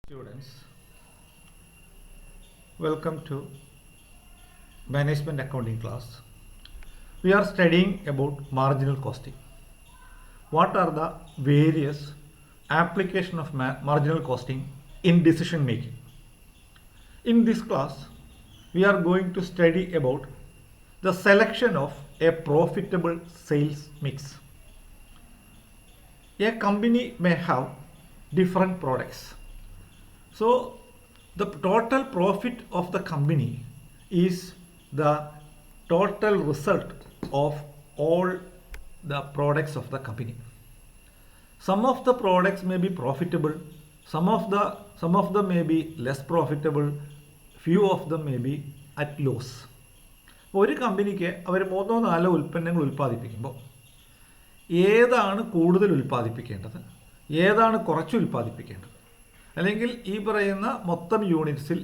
Students, welcome to Management Accounting class. We are studying about marginal costing. What are the various application of marginal costing in decision making? In this class, we are going to study about the selection of a profitable sales mix. A company may have different products. So, the total profit of the company is the total result of all the products of the company. Some of the products may be profitable, some of them may be less profitable, few of them may be at loss. ഒരു കമ്പനിക്ക് അവർ 3-4 ഉൽപ്പന്നങ്ങൾ ഉൽപ്പാദിപ്പിക്കുമ്പോൾ ഏതാണ് കൂടുതൽ ഉൽപ്പാദിപ്പിക്കേണ്ടത്, ഏതാണ് കുറച്ച് ഉൽപ്പാദിപ്പിക്കേണ്ടത്, അല്ലെങ്കിൽ ഈ പറയുന്ന മൊത്തം യൂണിറ്റ്സിൽ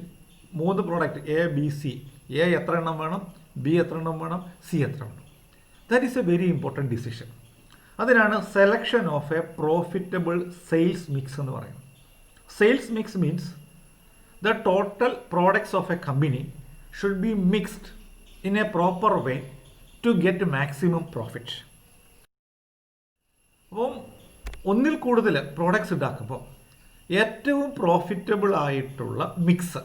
3 product A B C, A എത്ര എണ്ണം വേണം, ബി എത്ര എണ്ണം വേണം, സി എത്ര വേണം, that is a very important decision. അതിനാണ് selection of a profitable sales mix എന്ന് പറയുന്നത്. Sales mix means the total products of a company should be mixed in a proper way to get maximum profit. അപ്പം ഒന്നിൽ കൂടുതൽ products ഉണ്ടാക്കുമ്പോൾ ഏറ്റവും profitable ആയിട്ടുള്ള mix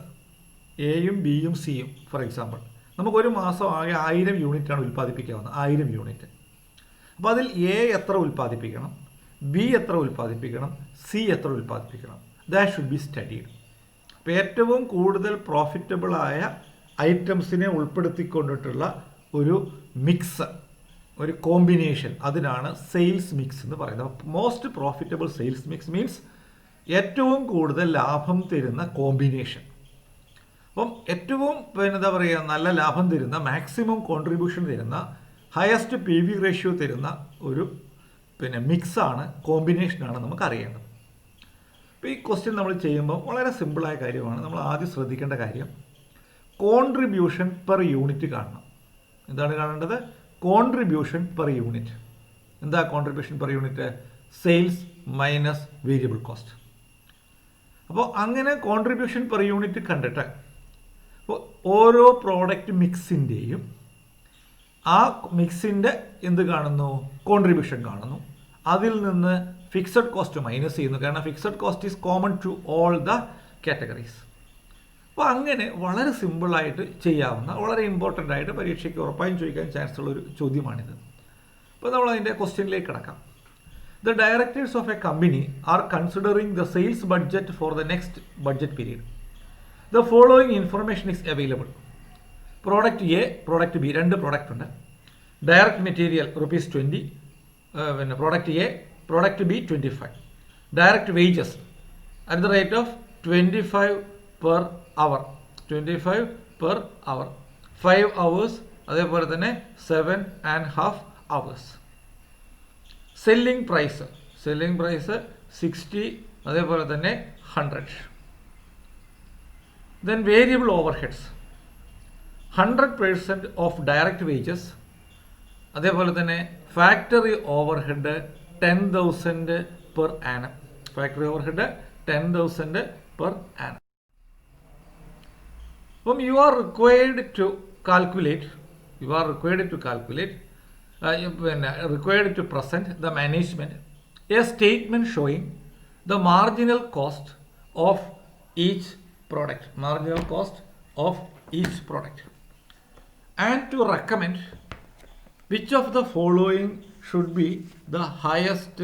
എയും ബിയും സിയും, ഫോർ എക്സാമ്പിൾ നമുക്കൊരു മാസം ആകെ 1000 യൂണിറ്റാണ് ഉൽപ്പാദിപ്പിക്കാവുന്നത്, 1000 യൂണിറ്റ്. അപ്പോൾ അതിൽ എ എത്ര ഉൽപ്പാദിപ്പിക്കണം, ബി എത്ര ഉൽപ്പാദിപ്പിക്കണം, സി എത്ര ഉൽപ്പാദിപ്പിക്കണം, ദാറ്റ് ഷുഡ് ബി സ്റ്റഡീഡ്. അപ്പോൾ ഏറ്റവും കൂടുതൽ പ്രോഫിറ്റബിൾ ആയ ഐറ്റംസിനെ ഉൾപ്പെടുത്തിക്കൊണ്ടിട്ടുള്ള ഒരു മിക്സ്, ഒരു കോമ്പിനേഷൻ, അതിനാണ് സെയിൽസ് മിക്സ് എന്ന് പറയുന്നത്. Most profitable sales mix means ഏറ്റവും കൂടുതൽ ലാഭം തരുന്ന കോമ്പിനേഷൻ. അപ്പം ഏറ്റവും എന്താ പറയുക, നല്ല ലാഭം തരുന്ന, മാക്സിമം കോൺട്രിബ്യൂഷൻ തരുന്ന, ഹയസ്റ്റ് PV റേഷ്യോ തരുന്ന ഒരു മിക്സാണ്, കോമ്പിനേഷനാണ് നമുക്ക് അറിയേണ്ടത്. അപ്പോൾ ഈ ക്വസ്റ്റ്യൻ നമ്മൾ ചെയ്യുമ്പോൾ വളരെ സിമ്പിളായ കാര്യമാണ്. നമ്മൾ ആദ്യം ശ്രദ്ധിക്കേണ്ട കാര്യം കോൺട്രിബ്യൂഷൻ പെർ യൂണിറ്റ് കാണണം. എന്താണ് കാണേണ്ടത്? Contribution per unit. എന്താ contribution per unit? Sales minus variable cost. അപ്പോൾ അങ്ങനെ കോൺട്രിബ്യൂഷൻ പെർ യൂണിറ്റ് കണ്ടിട്ട് അപ്പോൾ ഓരോ പ്രോഡക്റ്റ് മിക്സിൻ്റെയും ആ മിക്സിൻ്റെ എന്ത് കാണുന്നു? കോൺട്രിബ്യൂഷൻ കാണുന്നു. അതിൽ നിന്ന് ഫിക്സഡ് കോസ്റ്റ് മൈനസ് ചെയ്യുന്നു. കാരണം fixed cost is common to all the categories. അപ്പോൾ അങ്ങനെ വളരെ സിമ്പിളായിട്ട് ചെയ്യാവുന്ന, വളരെ ഇമ്പോർട്ടൻ്റ് ആയിട്ട് പരീക്ഷയ്ക്ക് ഉറപ്പായും ചോദിക്കാൻ ചാൻസ് ഉള്ളൊരു ചോദ്യമാണിത്. അപ്പോൾ നമ്മൾ അതിൻ്റെ ക്വസ്റ്റ്യനിലേക്ക് കിടക്കാം. The directors of a company are considering the sales budget for the next budget period. The following information is available. Product A, Product B, രണ്ട് പ്രോഡക്റ്റ് ഉണ്ട്. Direct material ₹20, product A, product B 25. Direct wages at the rate of 25 per hour, 25 per hour, 5 hours, അതേപോലെ തന്നെ 7.5 hours. Selling price 60, അതേപോലെ തന്നെ 100. Then variable overheads 100% of direct wages, അതേപോലെ തന്നെ factory overhead 10,000 per annum. Factory overhead 10,000 per annum. അപ്പം you are required to calculate required to present the management a statement showing the marginal cost of each product, and to recommend which of the following should be the highest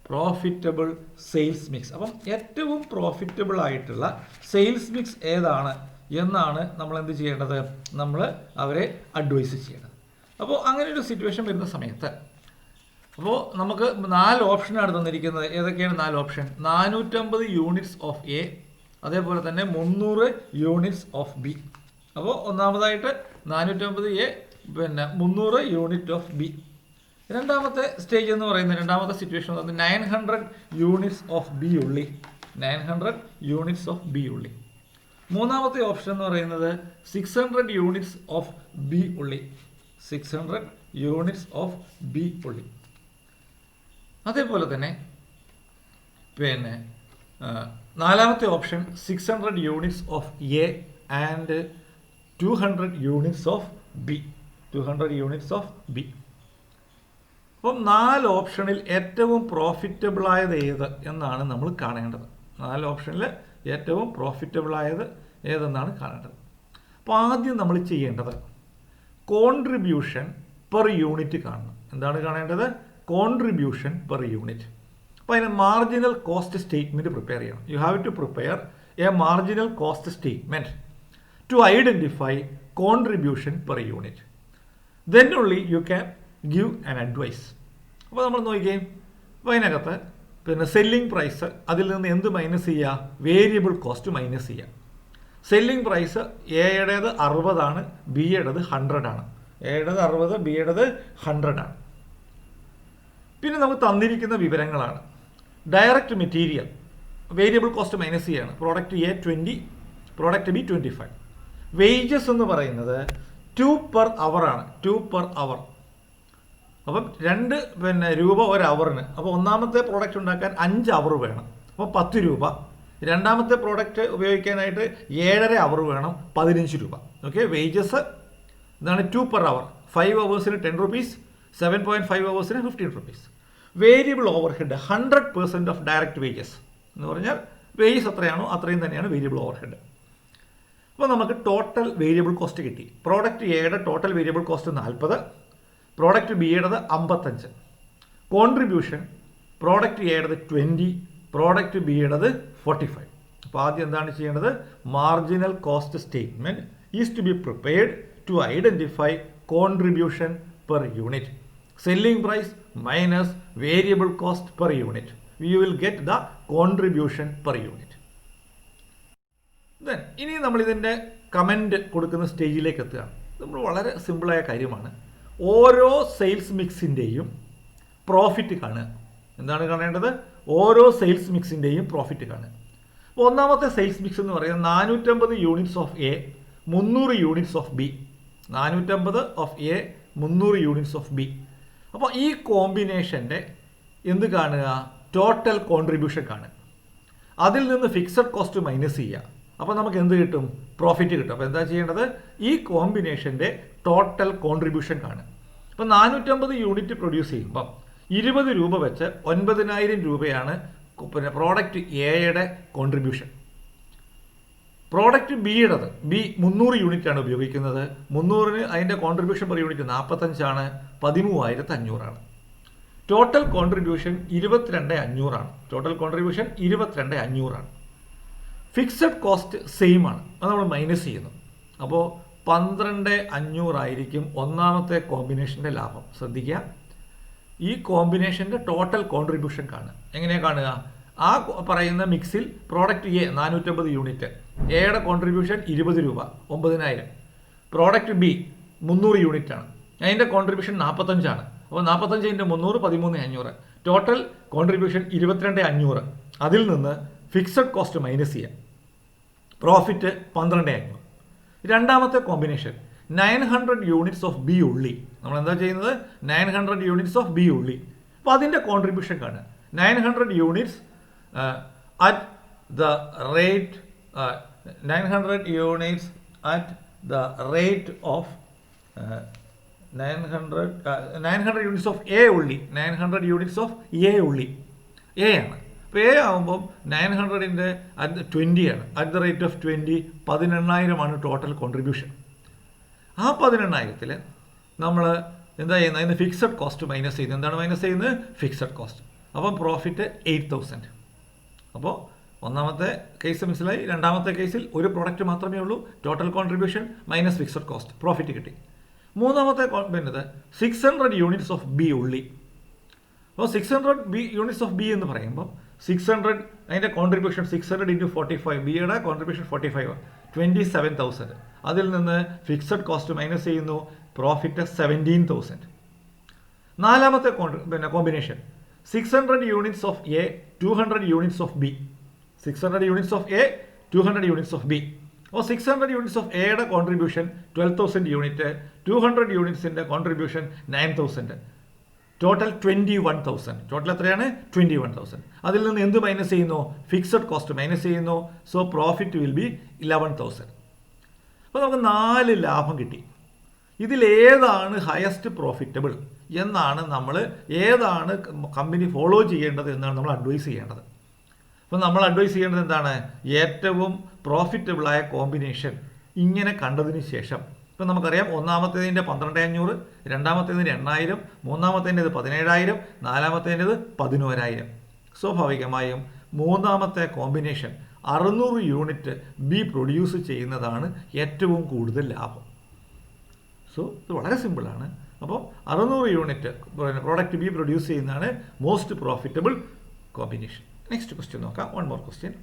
profitable sales mix. അപ്പം ഏറ്റവും profitable ആയിട്ടുള്ള sales mix ഏതാണ് എന്നാണ് നമ്മൾ എന്ത് ചെയ്യേണ്ടത്? നമ്മൾ അവരെ അഡ്വൈസ് ചെയ്യേണ്ടത്. അപ്പോൾ അങ്ങനെ ഒരു സിറ്റുവേഷൻ വരുന്ന സമയത്ത് അപ്പോൾ നമുക്ക് 4 ഓപ്ഷനാണ് തന്നിരിക്കുന്നത്. ഏതൊക്കെയാണ് 4 ഓപ്ഷൻ? 450 യൂണിറ്റ്സ് ഓഫ് എ, അതേപോലെ തന്നെ 300 യൂണിറ്റ്സ് ഓഫ് ബി. അപ്പോൾ ഒന്നാമതായിട്ട് 450 എ, 300 യൂണിറ്റ് ഓഫ് ബി. രണ്ടാമത്തെ സ്റ്റേജ് എന്ന് പറയുന്നത്, രണ്ടാമത്തെ സിറ്റുവേഷൻ എന്ന് പറയുന്നത് 900 യൂണിറ്റ്സ് ഓഫ് ബി ഉള്ളി, 900 യൂണിറ്റ്സ് ഓഫ് ബി ഉള്ളി. മൂന്നാമത്തെ ഓപ്ഷൻ എന്ന് പറയുന്നത് 600 യൂണിറ്റ്സ് ഓഫ് ബി ഉള്ളി, 600 യൂണിറ്റ്സ് ഓഫ് ബി ഉള്ളി. അതേപോലെ തന്നെ നാലാമത്തെ option 600 units of A and 200 units of B. 200 units of B. അപ്പം 4 ഓപ്ഷനിൽ ഏറ്റവും പ്രോഫിറ്റബിൾ ആയത് ഏത് എന്നാണ് നമ്മൾ കാണേണ്ടത്. 4 ഓപ്ഷനിൽ ഏറ്റവും പ്രോഫിറ്റബിൾ ആയത് ഏതെന്നാണ് കാണേണ്ടത്. അപ്പോൾ ആദ്യം നമ്മൾ ചെയ്യേണ്ടത് കോൺട്രിബ്യൂഷൻ പെർ യൂണിറ്റ് കാണണം. എന്താണ് കാണേണ്ടത്? Contribution per unit. അപ്പോൾ അതിന് മാർജിനൽ കോസ്റ്റ് സ്റ്റേറ്റ്മെൻറ്റ് പ്രിപ്പയർ ചെയ്യണം. You have to prepare a marginal cost statement to identify contribution per unit. Then only you can give an advice. അപ്പോൾ നമ്മൾ നോക്കിയേ, അപ്പോൾ അതിനകത്ത് പിന്നെ സെല്ലിംഗ് പ്രൈസ്, അതിൽ നിന്ന് എന്ത് മൈനസ് ചെയ്യുക? വേരിയബിൾ കോസ്റ്റ് മൈനസ് ചെയ്യുക. സെല്ലിംഗ് പ്രൈസ് എയുടേത് 60 ആണ്, ബിയുടേത് 100 ആണ്. എയുടേത് 60, ബിയുടേത് 100 ആണ്. പിന്നെ നമുക്ക് തന്നിരിക്കുന്ന വിവരങ്ങളാണ്. Direct material variable cost minus ചെയ്യാണ്. Product A 20, product B 25. Wages എന്ന് പറയുന്നത് 2 per hour ആണ്. 2 per hour. അപ്പം 2 രൂപ ഒരു അവറിന്. അപ്പോൾ ഒന്നാമത്തെ പ്രോഡക്റ്റ് ഉണ്ടാക്കാൻ 5 അവർ വേണം, അപ്പോൾ 10 രൂപ. രണ്ടാമത്തെ പ്രോഡക്റ്റ് ഉപയോഗിക്കാനായിട്ട് 7.5 അവർ വേണം, 15 രൂപ. ഓക്കെ, വേജസ് ഇതാണ് 2 per hour. 5 hours 10 rupees, 7.5 hours 15 rupees. Variable overhead 100% of direct wages എന്ന് പറഞ്ഞാൽ വേജസ് എത്രയാണോ അത്രയും തന്നെയാണ് വേരിയബിൾ ഓവർഹെഡ്. അപ്പോൾ നമുക്ക് ടോട്ടൽ വേരിയബിൾ കോസ്റ്റ് കിട്ടി. പ്രോഡക്റ്റ് എയുടെ ടോട്ടൽ വേരിയബിൾ കോസ്റ്റ് 40, പ്രോഡക്റ്റ് ബിയുടേത് 55. കോൺട്രിബ്യൂഷൻ പ്രോഡക്റ്റ് എയുടേത് 20, പ്രോഡക്റ്റ് ബിയുടേത് 45. അപ്പോൾ ആദ്യം എന്താണ് ചെയ്യേണ്ടത്? Marginal cost statement is to be prepared to identify contribution per unit. Selling price minus variable cost per unit. We will get the contribution per unit. Then ഇനി നമ്മൾ ഇതിൻ്റെ കമൻറ്റ് കൊടുക്കുന്ന സ്റ്റേജിലേക്ക് എത്തുകയാണ്. നമ്മൾ വളരെ സിമ്പിളായ കാര്യമാണ്. ഓരോ സെയിൽസ് മിക്സിൻ്റെയും പ്രോഫിറ്റ് കാണുക. എന്താണ് കാണേണ്ടത്? ഓരോ സെയിൽസ് മിക്സിൻ്റെയും പ്രോഫിറ്റ് കാണുക. അപ്പോൾ ഒന്നാമത്തെ സെയിൽസ് മിക്സ് എന്ന് പറയുന്നത് 450 units of A, 300 units of B. 450 of A, 300 units of B. അപ്പോൾ ഈ കോമ്പിനേഷൻ്റെ എന്ത് കാണുക? ടോട്ടൽ കോൺട്രിബ്യൂഷൻ കാണുക. അതിൽ നിന്ന് ഫിക്സഡ് കോസ്റ്റ് മൈനസ് ചെയ്യുക. അപ്പോൾ നമുക്ക് എന്ത് കിട്ടും? പ്രോഫിറ്റ് കിട്ടും. അപ്പോൾ എന്താ ചെയ്യേണ്ടത്? ഈ കോമ്പിനേഷൻ്റെ ടോട്ടൽ കോൺട്രിബ്യൂഷൻ കാണുക. അപ്പോൾ 450 യൂണിറ്റ് പ്രൊഡ്യൂസ് ചെയ്യുമ്പം 20 രൂപ വെച്ച് 9000 രൂപയാണ് പിന്നെ പ്രോഡക്റ്റ് എയുടെ കോൺട്രിബ്യൂഷൻ. പ്രോഡക്റ്റ് ബിയുടേത്, ബി 300 യൂണിറ്റ് ആണ് ഉപയോഗിക്കുന്നത്. 300-ന് അതിൻ്റെ കോൺട്രിബ്യൂഷൻ പെർ യൂണിറ്റ് 45 ആണ്, 13500 ആണ്. ടോട്ടൽ കോൺട്രിബ്യൂഷൻ 22500 ആണ്. ടോട്ടൽ കോൺട്രിബ്യൂഷൻ 22500 ആണ്. ഫിക്സഡ് കോസ്റ്റ് സെയിം ആണ്, അത് നമ്മൾ മൈനസ് ചെയ്യുന്നു. അപ്പോൾ 12500 ആയിരിക്കും ഒന്നാമത്തെ കോമ്പിനേഷൻ്റെ ലാഭം. ശ്രദ്ധിക്കുക, ഈ കോമ്പിനേഷൻ്റെ ടോട്ടൽ കോൺട്രിബ്യൂഷൻ കാണുക. എങ്ങനെയാണ് കാണുക? ആ പറയുന്ന മിക്സിൽ പ്രോഡക്റ്റ് എ 450 യൂണിറ്റ്, എയുടെ കോൺട്രിബ്യൂഷൻ 20 രൂപ, 9000. പ്രോഡക്റ്റ് ബി 300 യൂണിറ്റ് ആണ്, അതിൻ്റെ കോൺട്രിബ്യൂഷൻ 45 ആണ്. അപ്പോൾ 45 × 300 13500. Total contribution 22500. അതിൽ നിന്ന് ഫിക്സഡ് കോസ്റ്റ് മൈനസ് ചെയ്യുക. പ്രോഫിറ്റ് 12500. രണ്ടാമത്തെ കോമ്പിനേഷൻ 900 യൂണിറ്റ്സ് ഓഫ് ബി ഉള്ളി. നമ്മൾ എന്താ ചെയ്യുന്നത്? 900 യൂണിറ്റ്സ് ഓഫ് ബി ഉള്ളി. അപ്പോൾ അതിൻ്റെ കോൺട്രിബ്യൂഷൻ കാണുക. 900 units at the rate 900 units at the rate of 900 units of A ഉള്ളി. 900 യൂണിറ്റ്സ് ഓഫ് എ ഉള്ളി എ ആണ്. അപ്പോൾ എ ആകുമ്പം 900-ൻ്റെ അറ്റ് 20 ആണ്. At the rate of 20 18000 total contribution. ആ 18000-ൽ നമ്മൾ എന്താ ചെയ്യുന്നത്? അതിന് ഫിക്സഡ് കോസ്റ്റ് മൈനസ് ചെയ്യുന്നത്. എന്താണ് മൈനസ് ചെയ്യുന്നത്? Fixed cost. അപ്പം പ്രോഫിറ്റ് 8000. അപ്പോൾ ഒന്നാമത്തെ കേസ് മനസ്സിലായി. രണ്ടാമത്തെ കേസിൽ ഒരു പ്രോഡക്റ്റ് മാത്രമേ ഉള്ളൂ. Total contribution minus fixed cost, profit കിട്ടി. മൂന്നാമത്തെ പിന്നെ 600 യൂണിറ്റ്സ് ഓഫ് ബി ഉള്ളി. അപ്പോൾ 600 യൂണിറ്റ്സ് ഓഫ് ബി എന്ന് പറയുമ്പോൾ 600 അതിൻ്റെ കോൺട്രിബ്യൂഷൻ 600 × 45, ബിയുടെ കോൺട്രിബ്യൂഷൻ 45, 27000. അതിൽ നിന്ന് ഫിക്സഡ് കോസ്റ്റ് മൈനസ് ചെയ്യുന്നു, പ്രോഫിറ്റ് 17000. നാലാമത്തെ പിന്നെ combination 600 units of A, 200 units of B. 600 units of A, 200 units of B. അപ്പോൾ 600 യൂണിറ്റ്സ് ഓഫ് എയുടെ കോൺട്രിബ്യൂഷൻ 12000 യൂണിറ്റ്, 200 യൂണിറ്റ്സിൻ്റെ കോൺട്രിബ്യൂഷൻ 9000. ടോട്ടൽ 21,000. ടോട്ടൽ എത്രയാണ്? 21,000. അതിൽ നിന്ന് എന്ത് മൈനസ് ചെയ്യുന്നു? ഫിക്സഡ് കോസ്റ്റ് മൈനസ് ചെയ്യുന്നു. So profit will be 11,000. അപ്പോൾ നമുക്ക് 4 ലാഭം കിട്ടി. ഇതിലേതാണ് ഹയസ്റ്റ് പ്രോഫിറ്റബിൾ എന്നാണ് നമ്മൾ, ഏതാണ് കമ്പനി ഫോളോ ചെയ്യേണ്ടത് എന്നാണ് നമ്മൾ അഡ്വൈസ് ചെയ്യേണ്ടത്. അപ്പോൾ നമ്മൾ അഡ്വൈസ് ചെയ്യേണ്ടത് എന്താണ്? ഏറ്റവും പ്രോഫിറ്റബിളായ കോമ്പിനേഷൻ ഇങ്ങനെ കണ്ടതിന് ശേഷം, ഇപ്പം നമുക്കറിയാം ഒന്നാമത്തേതിൻ്റെ 12,500, രണ്ടാമത്തേതിൻ്റെ 8,000, മൂന്നാമത്തേതിൻ്റെത് 17,000, നാലാമത്തേതിൻ്റെത് 11,000. സ്വാഭാവികമായും മൂന്നാമത്തെ കോമ്പിനേഷൻ 600 യൂണിറ്റ് ബി പ്രൊഡ്യൂസ് ചെയ്യുന്നതാണ് ഏറ്റവും കൂടുതൽ ലാഭം. സോ ഇത് വളരെ സിമ്പിളാണ്. അപ്പോൾ 600 യൂണിറ്റ് പ്രോഡക്റ്റ് ബി പ്രൊഡ്യൂസ് ചെയ്യുന്നതാണ് most profitable combination. Next question നോക്കാം. One more question.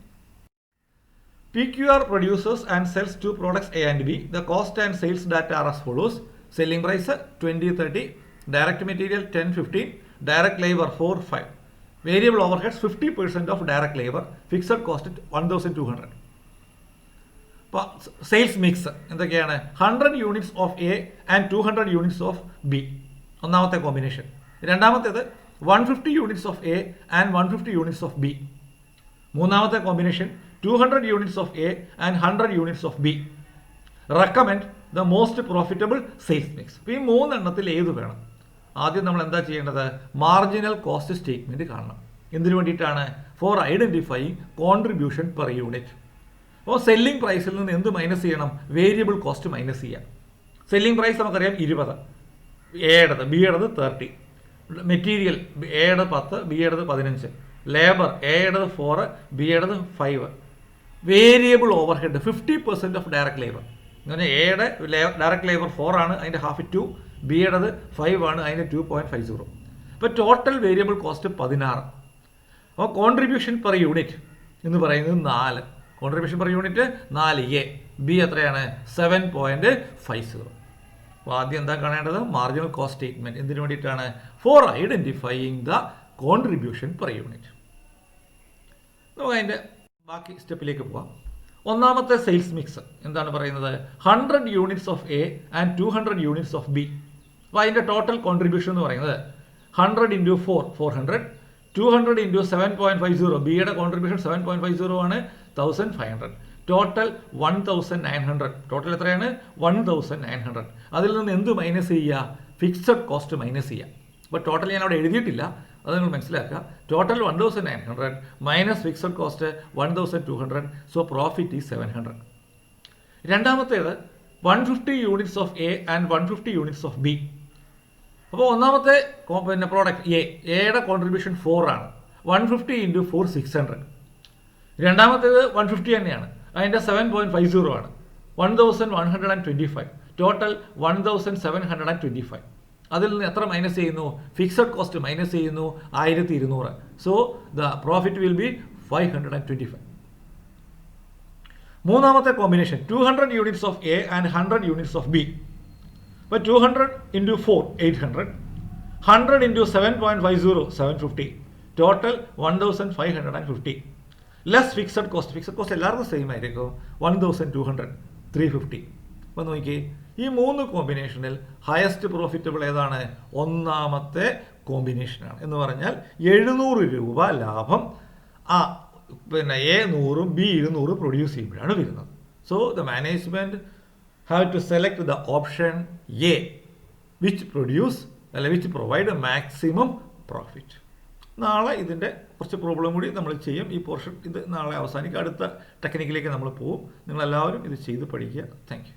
PQR produces and sells two products A and B. The cost and sales data are as follows. Selling price 20-30, direct material 10-15, direct labor 4-5. Variable overheads 50% of direct labor, fixed cost 1,200. Sales mix എന്തൊക്കെയാണ്? 100 units of A and 200 units of B ഒന്നാമത്തെ combination. രണ്ടാമത്തേത് 150 units of A and 150 units of B. മൂന്നാമത്തെ combination 200 units of A and 100 units of B. Recommend the most profitable sales mix. അപ്പോൾ ഈ മൂന്നെണ്ണത്തിൽ ഏത് വേണം? ആദ്യം നമ്മൾ എന്താ ചെയ്യേണ്ടത്? മാർജിനൽ കോസ്റ്റ് സ്റ്റേറ്റ്മെൻറ്റ് കാണണം. എന്തിനു വേണ്ടിയിട്ടാണ്? For identifying contribution per unit. അപ്പോൾ സെല്ലിംഗ് പ്രൈസിൽ നിന്ന് എന്ത് മൈനസ് ചെയ്യണം? വേരിയബിൾ കോസ്റ്റ് മൈനസ് ചെയ്യാം. സെല്ലിംഗ് പ്രൈസ് നമുക്കറിയാം 20, എയുടേത്, ബിയുടേത് 30, മെറ്റീരിയൽ എയുടേത് 10, ബിയുടേത് 15, ലേബർ എയുടേത് 4, ബിയുടേത് 5. Variable overhead 50% of direct labour. അങ്ങനെ എയുടെ ഡയറക്റ്റ് ലേബർ 4 ആണ്, അതിൻ്റെ ഹാഫ് 2, ബിയുടേത് 5 ആണ്, അതിൻ്റെ 2.50. അപ്പോൾ ടോട്ടൽ വേരിയബിൾ കോസ്റ്റ് 16. അപ്പോൾ കോൺട്രിബ്യൂഷൻ പെർ യൂണിറ്റ് എന്ന് പറയുന്നത് 4. Contribution per unit 4A. B എത്രയാണ്? 7.50. അപ്പോൾ ആദ്യം എന്താ കാണേണ്ടത്? Marginal cost statement. എന്തിനു വേണ്ടിയിട്ടാണ്? For identifying the contribution per unit. നമുക്ക് അതിൻ്റെ ബാക്കി സ്റ്റെപ്പിലേക്ക് പോകാം. ഒന്നാമത്തെ സെയിൽസ് മിക്സ് എന്താണ് പറയുന്നത്? 100 units of A and 200 units of B. അപ്പോൾ അതിൻ്റെ ടോട്ടൽ കോൺട്രിബ്യൂഷൻ എന്ന് പറയുന്നത് 100 × 4 400, 200 × 7.50. ബിയുടെ കോൺട്രിബ്യൂഷൻ 7.50 ആണ്, 1,500. ടോട്ടൽ 1,900. ടോട്ടൽ എത്രയാണ്? 1,900. അതിൽ നിന്ന് എന്ത് മൈനസ് ചെയ്യുക? ഫിക്സഡ് കോസ്റ്റ് മൈനസ് ചെയ്യുക. അപ്പോൾ ടോട്ടൽ ഞാൻ അവിടെ എഴുതിയിട്ടില്ല, അത് നിങ്ങൾ മനസ്സിലാക്കുക. Total 1,900 minus fixed cost 1,200. So profit is 700. രണ്ടാമത്തേത് 150 units of A and 150 units of B. അപ്പോൾ ഒന്നാമത്തെ പ്രോഡക്റ്റ് എയുടെ കോൺട്രിബ്യൂഷൻ 4 ആണ്. 150 × 4 600. രണ്ടാമത്തേത് 150 തന്നെയാണ്, അതിൻ്റെ 7.50 ആണ്, 1,125. ടോട്ടൽ 1,725. അതിൽ നിന്ന് എത്ര മൈനസ് ചെയ്യുന്നു? ഫിക്സഡ് കോസ്റ്റ് മൈനസ് ചെയ്യുന്നു 1,200. So the profit will B 525. മൂന്നാമത്തെ combination 200 units of A and 100 units of B. അപ്പോൾ 200 × 4 800, 100 × 7.50 750. Total 1,550. Less fixed cost. Fixed cost എല്ലാവർക്കും സെയിം ആയിരിക്കും, 1,200 350. അപ്പോൾ നോക്കിയേ, ഈ 3 കോമ്പിനേഷനിൽ ഹയസ്റ്റ് പ്രോഫിറ്റബിൾ ഏതാണ്? ഒന്നാമത്തെ കോമ്പിനേഷനാണ്. എന്ന് പറഞ്ഞാൽ 700 രൂപ ലാഭം പിന്നെ എ 100 ബി 200 പ്രൊഡ്യൂസ് ചെയ്യുമ്പോഴാണ് വരുന്നത്. So the management have to select the option A, which provide a maximum profit. നാളെ ഇതിൻ്റെ കുറച്ച് പ്രോബ്ലം കൂടി നമ്മൾ ചെയ്യും. ഈ പോർഷൻ ഇത് നാളെ അവസാനിക്കും. അടുത്ത ടെക്നിക്കിലേക്ക് നമ്മൾ പോകും. നിങ്ങളെല്ലാവരും ഇത് ചെയ്ത് പഠിക്കുക. Thank you.